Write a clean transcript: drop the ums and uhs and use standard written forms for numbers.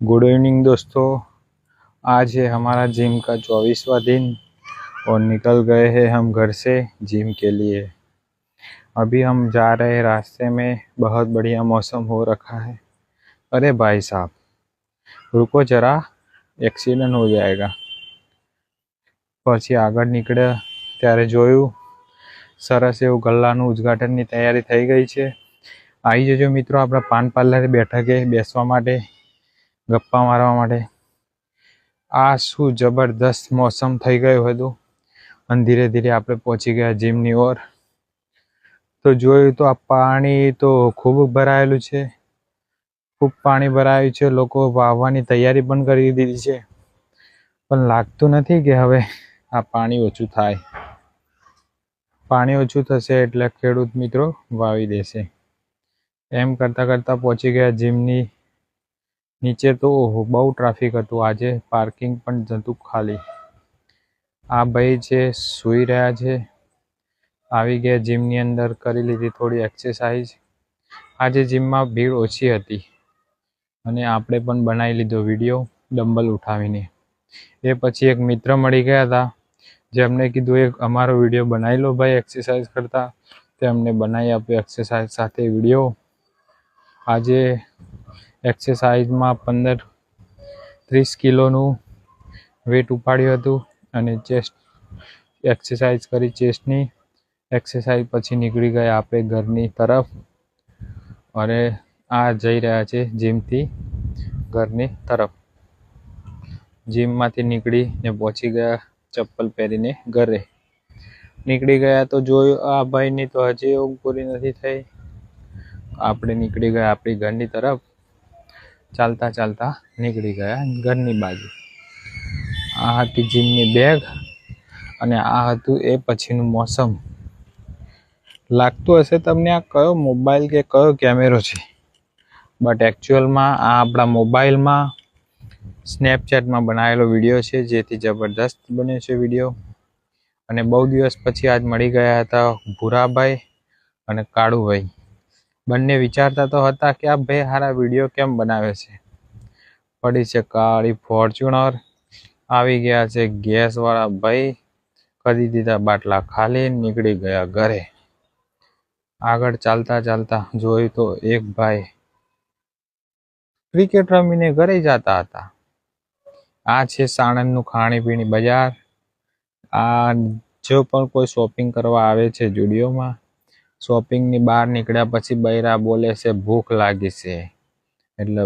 Good evening दोस्तों। आज है हमारा जिम का 24वां दिन और निकल गए हैं हम घर से जिम के लिए। अभी हम जा रहे हैं, रास्ते में बहुत बढ़िया मौसम हो रखा है। अरे भाई साहब रुको जरा, एक्सीडेंट हो जाएगा। પછી આગળ નીકળ્યા ત્યારે જોયું સરસ એવું ગલ્લાનું ઉદ્ઘાટનની તૈયારી થઈ ગઈ છે। આવી જજો મિત્રો આપણા પાન પાર્લરે બેઠકે બેસવા માટે, ગપ્પા મારવા માટે। આ શું જબરદસ્ત મોસમ થઈ ગયું હતું અને ધીરે ધીરે આપણે પહોંચી ગયા જીમની ઓર। તો જોયું તો આ પાણી તો ખૂબ ભરાયેલું છે, ખૂબ પાણી ભરાયું છે। લોકો વાવવાની તૈયારી પણ કરી દીધી છે, પણ લાગતું નથી કે હવે આ પાણી ઓછું થાય। પાણી ઓછું થશે એટલે ખેડૂત મિત્રો વાવી દેશે। એમ કરતાં કરતાં પહોંચી ગયા જીમની નીચે। તો બહુ ટ્રાફિક હતું આજે, પાર્કિંગ પણ હતું ખાલી। આ ભાઈ છે સૂઈ રહ્યા છે। આવી ગયા જીમની અંદર, કરી લીધી થોડી એક્સરસાઇઝ। આજે જીમમાં ભીડ ઓછી હતી અને આપણે પણ બનાવી લીધો વિડીયો ડમ્બલ ઉઠાવીને। એ પછી એક મિત્ર મળી ગયા હતા, જેમને કીધું એક અમારો વિડીયો બનાવી લો ભાઈ એક્સરસાઇઝ કરતા। તેમને બનાવી આપ્યો એક્સરસાઇઝ સાથે વિડીયો। આજે એક્સરસાઇઝમાં 15-30 કિલોનું વેટ ઉપાડ્યું હતું અને ચેસ્ટ એક્સરસાઇઝ કરી। ચેસ્ટની એક્સરસાઇઝ પછી નીકળી ગયા આપણે ઘરની તરફ। અને આ જઈ રહ્યા છે જીમથી ઘરની તરફ। જીમમાંથી નીકળીને પહોંચી ગયા ચપ્પલ પહેરીને ઘરે। નીકળી ગયા તો જોયું આ ભાઈની તો હજી ઊંઘ પૂરી નથી થઈ। આપણે નીકળી ગયા આપણી ઘરની તરફ, ચાલતા ચાલતા નીકળી ગયા ઘરની બાજુ। આ હતી જીમની બેગ અને આ હતું એ પછીનું મોસમ। લાગતું હશે તમને આ કયો મોબાઈલ કે કયો કેમેરો છે, બટ એકચ્યુઅલમાં આ આપણા મોબાઈલમાં સ્નેપચેટમાં બનાવેલો વિડીયો છે, જેથી જબરદસ્ત બન્યો છે વિડીયો। અને બહુ દિવસ પછી આજ મળી ગયા હતા ભૂરાભાઈ અને કાળુભાઈ। બંને વિચારતા તો હતા કે આ ભાઈ સારા વિડીયો કેમ બનાવે છે। પડી છે કાળી ફોર્ચ્યુનર, આવી ગયા છે ગેસવાળા ભાઈ, કરી દીધા બાટલા ખાલી, નીકળી ગયા ઘરે। આગળ ચાલતા ચાલતા જોયું તો એક ભાઈ ક્રિકેટ રમીને ઘરે જતા હતા। આ છે સાણંદનું ખાણીપીણી બજાર। આ જો પણ કોઈ શોપિંગ કરવા આવે છે જુડિયોમાં, શોપિંગની બહાર નીકળ્યા પછી બૈરા બોલે છે ભૂખ લાગી છે, એટલે